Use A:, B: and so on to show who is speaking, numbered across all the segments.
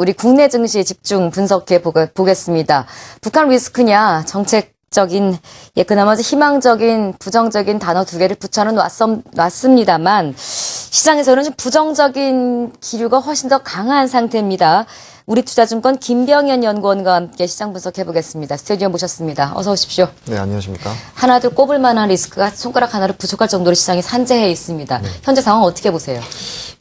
A: 우리 국내 증시에 집중 분석해 보겠습니다. 북한 리스크냐, 정책적인, 그나마 희망적인, 부정적인 단어 두 개를 붙여는 놨습니다만, 시장에서는 좀 부정적인 기류가 훨씬 더 강한 상태입니다. 우리투자증권 김병현 연구원과 함께 시장 분석해 보겠습니다. 스튜디오 모셨습니다. 어서 오십시오.
B: 네, 안녕하십니까.
A: 하나둘 꼽을 만한 리스크가 손가락 하나로 부족할 정도로 시장이 산재해 있습니다. 네. 현재 상황 어떻게 보세요?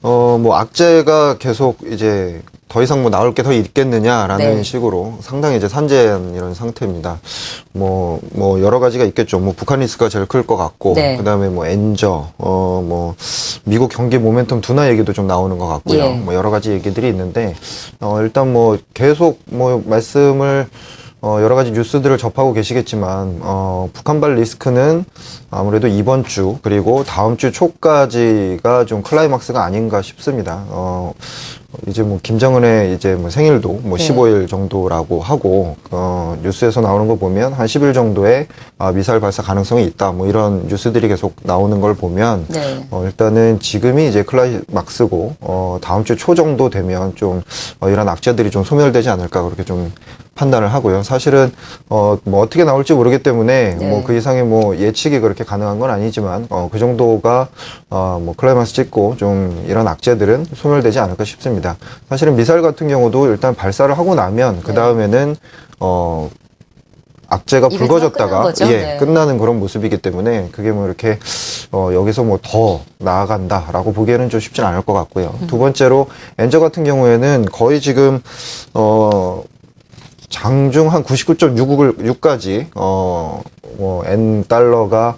B: 뭐 악재가 계속 이제 더 이상 뭐 나올 게 더 있겠느냐라는
A: 네.
B: 식으로 상당히 이제 산재한 이런 상태입니다. 뭐 여러 가지가 있겠죠. 뭐 북한 리스크가 제일 클 것 같고,
A: 네.
B: 그다음에 뭐 엔저, 뭐 미국 경기 모멘텀 둔화 얘기도 좀 나오는 것 같고요.
A: 예.
B: 뭐 여러 가지 얘기들이 있는데, 일단 뭐 계속 뭐 말씀을 여러 가지 뉴스들을 접하고 계시겠지만, 북한발 리스크는 아무래도 이번 주, 그리고 다음 주 초까지가 좀 클라이막스가 아닌가 싶습니다. 이제 뭐 김정은의 이제 뭐 생일도 뭐
A: 네.
B: 15일 정도라고 하고, 뉴스에서 나오는 거 보면 한 10일 정도의 미사일 발사 가능성이 있다. 뭐 이런 뉴스들이 계속 나오는 걸 보면,
A: 네.
B: 일단은 지금이 이제 클라이막스고, 다음 주 초 정도 되면 좀, 이런 악재들이 좀 소멸되지 않을까 그렇게 좀 판단을 하고요. 사실은 뭐 어떻게 나올지 모르기 때문에
A: 네.
B: 뭐 그 이상의 뭐 예측이 그렇게 가능한 건 아니지만 그 정도가 뭐 클라이막스 찍고 좀 이런 악재들은 소멸되지 않을까 싶습니다. 사실은 미사일 같은 경우도 일단 발사를 하고 나면 그 다음에는 악재가 불거졌다가
A: 네.
B: 끝나는 그런 모습이기 때문에 그게 뭐 이렇게 여기서 뭐 더 나아간다라고 보기에는 좀 쉽진 않을 것 같고요. 두 번째로 엔저 같은 경우에는 거의 지금 장중 한 99.6까지 N 달러가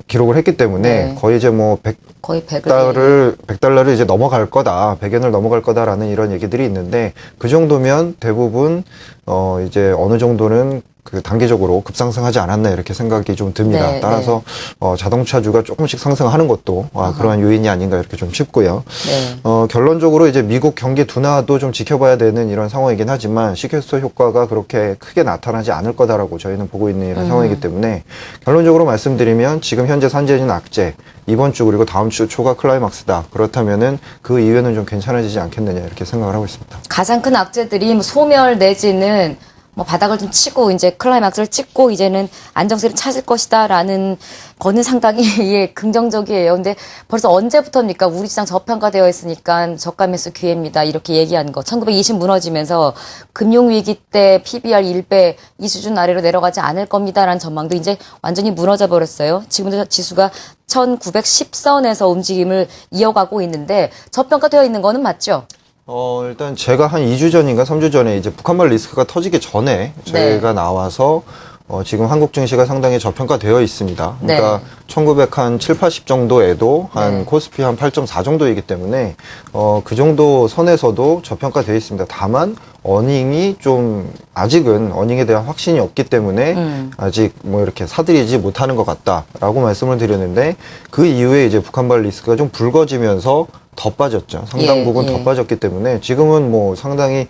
B: 기록을 했기 때문에
A: 네.
B: 거의 이제 뭐
A: 거의 100달러를
B: 이제 넘어갈 거다, 100엔을 넘어갈 거다라는 이런 얘기들이 있는데, 그 정도면 대부분 이제 어느 정도는 그 단계적으로 급상승하지 않았나 이렇게 생각이 좀 듭니다.
A: 네,
B: 따라서 자동차주가 조금씩 상승하는 것도 그러한 요인이 아닌가 이렇게 좀 싶고요.
A: 네.
B: 결론적으로 이제 미국 경기 둔화도 좀 지켜봐야 되는 이런 상황이긴 하지만 시퀘스터 효과가 그렇게 크게 나타나지 않을 거다라고 저희는 보고 있는 이런 상황이기 때문에, 결론적으로 말씀드리면 지금 현재 산재진 악재, 이번 주 그리고 다음 주 초가 클라이막스다. 그렇다면은 그 이후에는 좀 괜찮아지지 않겠느냐 이렇게 생각을 하고 있습니다.
A: 가장 큰 악재들이 뭐 소멸 내지는 뭐 바닥을 좀 치고 이제 클라이막스를 찍고 이제는 안정세를 찾을 것이다라는 거는 상당히 긍정적이에요. 근데 벌써 언제부터입니까? 우리 시장 저평가되어 있으니까 저가 매수 기회입니다. 이렇게 얘기한 거. 1920 무너지면서 금융위기 때 PBR 1배 이 수준 아래로 내려가지 않을 겁니다라는 전망도 이제 완전히 무너져 버렸어요. 지금도 지수가 1910선에서 움직임을 이어가고 있는데 저평가되어 있는 거는 맞죠?
B: 일단 제가 한 2주 전인가 3주 전에 이제 북한발 리스크가 터지기 전에 저희가 나와서 지금 한국 증시가 상당히 저평가되어 있습니다. 그러니까 1907, 80 정도에도 한 코스피 한 8.4 정도이기 때문에 그 정도 선에서도 저평가되어 있습니다. 다만 어닝이 좀 아직은 어닝에 대한 확신이 없기 때문에 아직 뭐 이렇게 사들이지 못하는 것 같다라고 말씀을 드렸는데, 그 이후에 이제 북한발 리스크가 좀 붉어지면서 더 빠졌죠. 상당 부분 더 빠졌기 때문에 지금은 뭐 상당히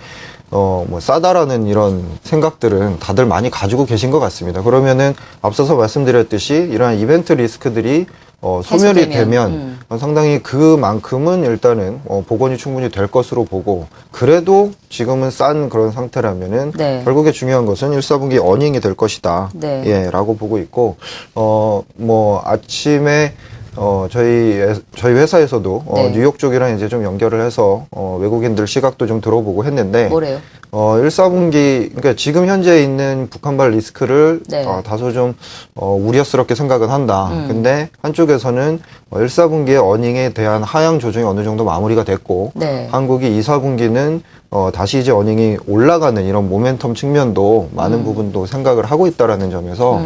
B: 뭐 싸다라는 이런 생각들은 다들 많이 가지고 계신 것 같습니다. 그러면은 앞서서 말씀드렸듯이 이러한 이벤트 리스크들이 소멸이 되면 상당히 그만큼은 일단은 복원이 충분히 될 것으로 보고, 그래도 지금은 싼 그런 상태라면은 결국에 중요한 것은 1, 4분기 어닝이 될 것이다. 예, 라고 보고 있고, 뭐 아침에 저희 회사에서도 뉴욕 쪽이랑 이제 좀 연결을 해서 외국인들 시각도 좀 들어보고 했는데,
A: 뭐래요?
B: 1, 4분기, 그러니까 지금 현재 있는 북한발 리스크를 다소 좀 우려스럽게 생각은 한다. 근데 한쪽에서는 1, 4분기의 어닝에 대한 하향 조정이 어느 정도 마무리가 됐고, 한국이 2, 4분기는 다시 이제 어닝이 올라가는 이런 모멘텀 측면도 많은 부분도 생각을 하고 있다라는 점에서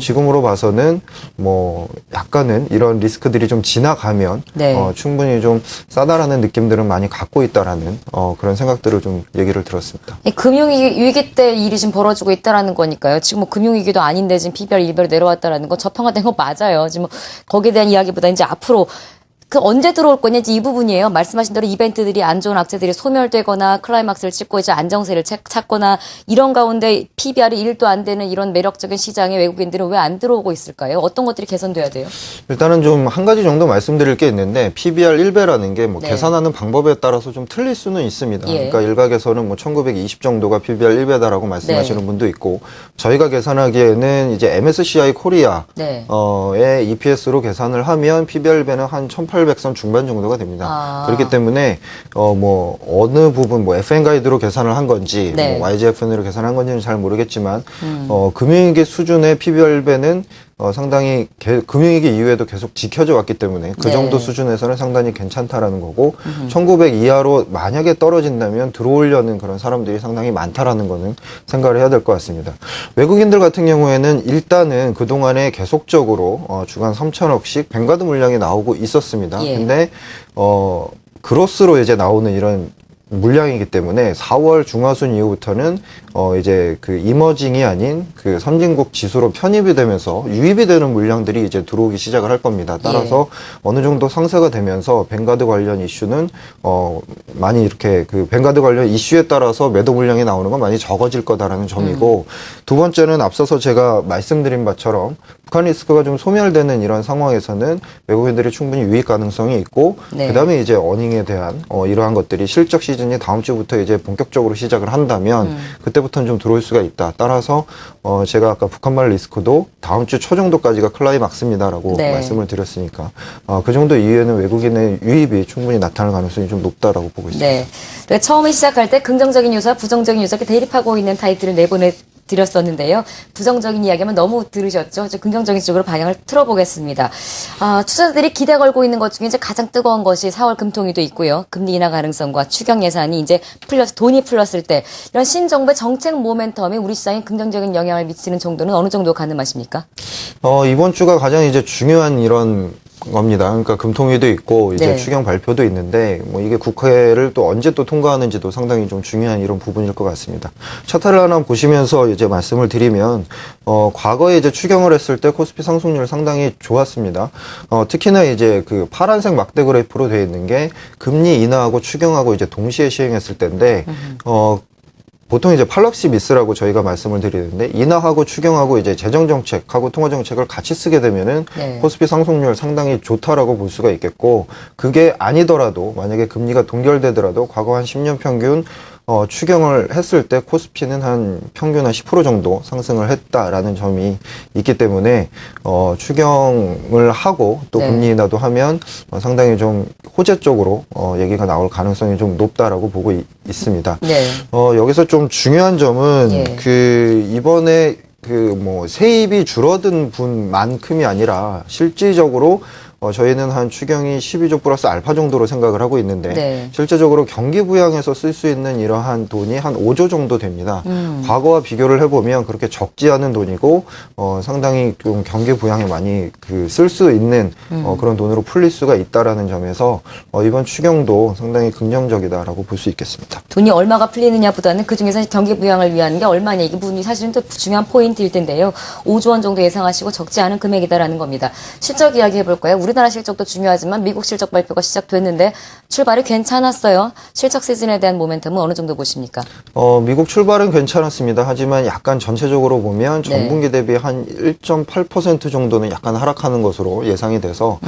B: 지금으로 봐서는 뭐 약간은 이런 리스크들이 좀 지나가면 충분히 좀 싸다라는 느낌들은 많이 갖고 있다라는 그런 생각들을 좀 얘기를 들었습니다.
A: 금융위기 때 일이 지금 벌어지고 있다라는 거니까요. 지금 뭐 금융위기도 아닌데 지금 PBR 1배로 내려왔다라는 건 저평가된 거 맞아요. 지금 뭐 거기에 대한 이야기보다 이제 앞으로 그 언제 들어올 거냐 이제 이 부분이에요. 말씀하신 대로 이벤트들이 안 좋은 악재들이 소멸되거나 클라이막스를 찍고 이제 안정세를 찾거나 이런 가운데 PBR이 1도 안 되는 이런 매력적인 시장에 외국인들은 왜 안 들어오고 있을까요? 어떤 것들이 개선돼야 돼요?
B: 일단은 좀 한 가지 정도 말씀드릴 게 있는데 PBR 1배라는 게 뭐
A: 네.
B: 계산하는 방법에 따라서 좀 틀릴 수는 있습니다.
A: 예.
B: 그러니까 일각에서는 뭐 1920 정도가 PBR 1배다라고 말씀하시는
A: 네.
B: 분도 있고 저희가 계산하기에는 이제 MSCI 코리아
A: 네.
B: 의 EPS로 계산을 하면 PBR 1배는 한 1800선 중반 정도가 됩니다.
A: 아.
B: 그렇기 때문에 뭐 어느 부분 뭐 FN 가이드로 계산을 한 건지
A: 네.
B: 뭐 YGFN으로 계산한 건지는 잘 모르겠지만 금융위기 수준의 PBR 1배는 상당히 금융위기 이후에도 계속 지켜져 왔기 때문에 그
A: 네.
B: 정도 수준에서는 상당히 괜찮다라는 거고 1900 이하로 만약에 떨어진다면 들어오려는 그런 사람들이 상당히 많다라는 거는 생각을 해야 될 것 같습니다. 외국인들 같은 경우에는 일단은 그동안에 계속적으로 주간 3천억씩 뱅가드 물량이 나오고 있었습니다.
A: 예.
B: 근데 그로스로 이제 나오는 이런 물량이기 때문에 4월 중하순 이후부터는 이제 그 이머징이 아닌 그 선진국 지수로 편입이 되면서 유입이 되는 물량들이 이제 들어오기 시작을 할 겁니다. 따라서 어느 정도 상쇄가 되면서 뱅가드 관련 이슈는 많이 이렇게 그 뱅가드 관련 이슈에 따라서 매도 물량이 나오는 건 많이 적어질 거다라는 점이고 두 번째는 앞서서 제가 말씀드린 바처럼 북한 리스크가 좀 소멸되는 이런 상황에서는 외국인들이 충분히 유입 가능성이 있고
A: 네.
B: 그다음에 이제 어닝에 대한 이러한 것들이 실적 시즌이 다음 주부터 이제 본격적으로 시작을 한다면 그때부터는 좀 들어올 수가 있다. 따라서 제가 아까 북한발 리스크도 다음 주 초 정도까지가 클라이막스입니다라고
A: 네.
B: 말씀을 드렸으니까 그 정도 이후에는 외국인의 유입이 충분히 나타날 가능성이 좀 높다라고 보고 있습니다.
A: 네. 그러니까 처음에 시작할 때 긍정적인 요소와 부정적인 요소가 대립하고 있는 타이틀을 내보내드렸었는데요. 부정적인 이야기만 너무 들으셨죠? 이제 긍정적인 쪽으로 방향을 틀어보겠습니다. 투자자들이 기대 걸고 있는 것 중에 이제 가장 뜨거운 것이 4월 금통위도 있고요. 금리 인하 가능성과 추경 예산이 이제 돈이 풀렸을 때 이런 신정부의 정책 모멘텀이 우리 시장에 긍정적인 영향을 미치는 정도는 어느 정도 가늠하십니까?
B: 이번 주가 가장 이제 중요한 이런 겁니다. 그러니까 금통위도 있고 이제
A: 네.
B: 추경 발표도 있는데 뭐 이게 국회를 또 언제 또 통과하는지도 상당히 좀 중요한 이런 부분일 것 같습니다. 차트를 하나 보시면서 이제 말씀을 드리면 과거에 이제 추경을 했을 때 코스피 상승률 상당히 좋았습니다. 특히나 이제 그 파란색 막대 그래프로 되어 있는 게 금리 인하하고 추경하고 이제 동시에 시행했을 때인데 보통 이제 팔럭시 미스라고 저희가 말씀을 드리는데 인하하고 추경하고 이제 재정 정책하고 통화 정책을 같이 쓰게 되면은
A: 네.
B: 코스피 상승률 상당히 좋다라고 볼 수가 있겠고 그게 아니더라도 만약에 금리가 동결되더라도 과거 한 10년 평균 추경을 했을 때 코스피는 한 평균 한 10% 정도 상승을 했다라는 점이 있기 때문에 추경을 하고 또
A: 네.
B: 금리 인하도 하면 상당히 좀 호재 쪽으로 얘기가 나올 가능성이 좀 높다라고 보고 있습니다.
A: 네.
B: 여기서 좀 중요한 점은
A: 예.
B: 그 이번에 그 뭐 세입이 줄어든 분만큼이 아니라 실질적으로 저희는 한 추경이 12조 플러스 알파 정도로 생각을 하고 있는데
A: 네.
B: 실제적으로 경기 부양에서 쓸 수 있는 이러한 돈이 한 5조 정도 됩니다. 과거와 비교를 해보면 그렇게 적지 않은 돈이고 상당히 좀 경기 부양에 많이 그 쓸 수 있는 그런 돈으로 풀릴 수가 있다라는 점에서 이번 추경도 상당히 긍정적이다라고 볼 수 있겠습니다.
A: 돈이 얼마가 풀리느냐보다는 그중에서 경기 부양을 위한 게 얼마냐 이게 부분이 사실은 또 중요한 포인트일 텐데요. 5조 원 정도 예상하시고 적지 않은 금액이다라는 겁니다. 실적 이야기 해볼까요? 우리나라 실적도 중요하지만 미국 실적 발표가 시작됐는데 출발이 괜찮았어요. 실적 시즌에 대한 모멘텀은 어느 정도 보십니까?
B: 미국 출발은 괜찮았습니다. 하지만 약간 전체적으로 보면 전분기 대비 한 1.8% 정도는 약간 하락하는 것으로 예상이 돼서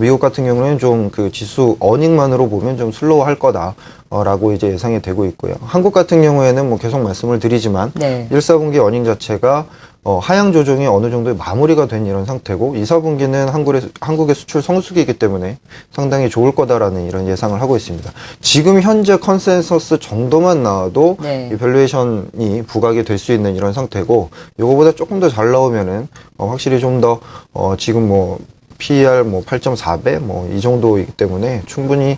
B: 미국 같은 경우는 좀 그 지수 어닝만으로 보면 좀 슬로우할 거다. 라고 이제 예상이 되고 있고요. 한국 같은 경우에는 뭐 계속 말씀을 드리지만
A: 네.
B: 1, 4분기 어닝 자체가 하향 조정이 어느 정도 마무리가 된 이런 상태고 2, 4분기는 한국의 수출 성수기이기 때문에 상당히 좋을 거다라는 이런 예상을 하고 있습니다. 지금 현재 컨센서스 정도만 나와도
A: 네.
B: 이 밸류에이션이 부각이 될 수 있는 이런 상태고 이거보다 조금 더 잘 나오면은 확실히 좀 더 지금 뭐 PER 뭐 8.4배 뭐 이 정도이기 때문에 충분히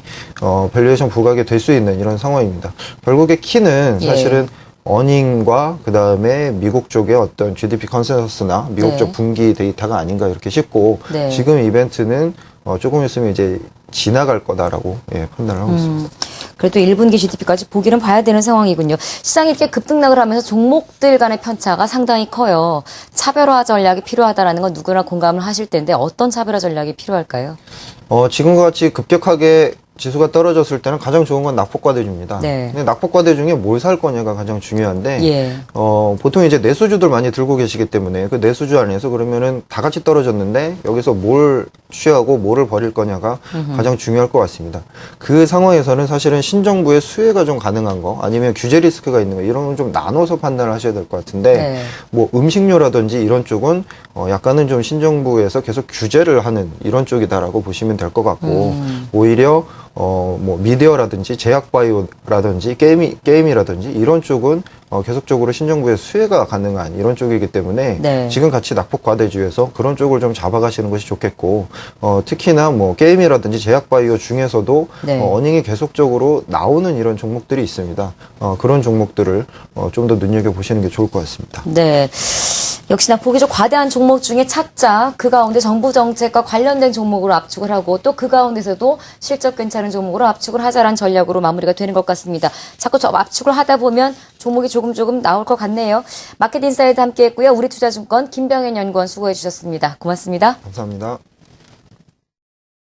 B: 밸류에이션 부각이 될 수 있는 이런 상황입니다. 결국에 키는 사실은 어닝과 그 다음에 미국 쪽의 어떤 GDP 컨센서스나 미국 쪽 분기 데이터가 아닌가 이렇게 싶고
A: 네.
B: 지금 이벤트는 조금 있으면 이제 지나갈 거다라고 판단을 하고 있습니다.
A: 그래도 1분기 GDP까지 보기는 봐야 되는 상황이군요. 시장이 이렇게 급등락을 하면서 종목들 간의 편차가 상당히 커요. 차별화 전략이 필요하다라는 건 누구나 공감을 하실 텐데 어떤 차별화 전략이 필요할까요?
B: 지금과 같이 급격하게 지수가 떨어졌을 때는 가장 좋은 건 낙폭과대주입니다.
A: 네.
B: 근데 낙폭과대 중에 뭘 살 거냐가 가장 중요한데,
A: 예.
B: 보통 이제 내수주들 많이 들고 계시기 때문에 그 내수주 안에서 그러면은 다 같이 떨어졌는데 여기서 뭘 취하고 뭐를 버릴 거냐가 가장 중요할 것 같습니다. 그 상황에서는 사실은 신정부의 수혜가 좀 가능한 거 아니면 규제 리스크가 있는 거 이런 건 좀 나눠서 판단을 하셔야 될 것 같은데,
A: 네.
B: 뭐 음식료라든지 이런 쪽은 약간은 좀 신정부에서 계속 규제를 하는 이런 쪽이다라고 보시면 될 것 같고, 오히려 뭐 미디어라든지 제약바이오라든지 게임이라든지 이런 쪽은 계속적으로 신정부의 수혜가 가능한 이런 쪽이기 때문에
A: 네.
B: 지금 같이 낙폭과대주에서 그런 쪽을 좀 잡아가시는 것이 좋겠고, 특히나 뭐 게임이라든지 제약바이오 중에서도
A: 네.
B: 어닝이 계속적으로 나오는 이런 종목들이 있습니다. 그런 종목들을 좀 더 눈여겨보시는 게 좋을 것 같습니다.
A: 네. 역시나 보기 좀 과대한 종목 중에 찾자. 그 가운데 정부 정책과 관련된 종목으로 압축을 하고 또 그 가운데서도 실적 괜찮은 종목으로 압축을 하자라는 전략으로 마무리가 되는 것 같습니다. 자꾸 저 압축을 하다 보면 종목이 조금 나올 것 같네요. 마켓 인사이드 함께 했고요. 우리투자증권 김병현 연구원 수고해 주셨습니다. 고맙습니다.
B: 감사합니다.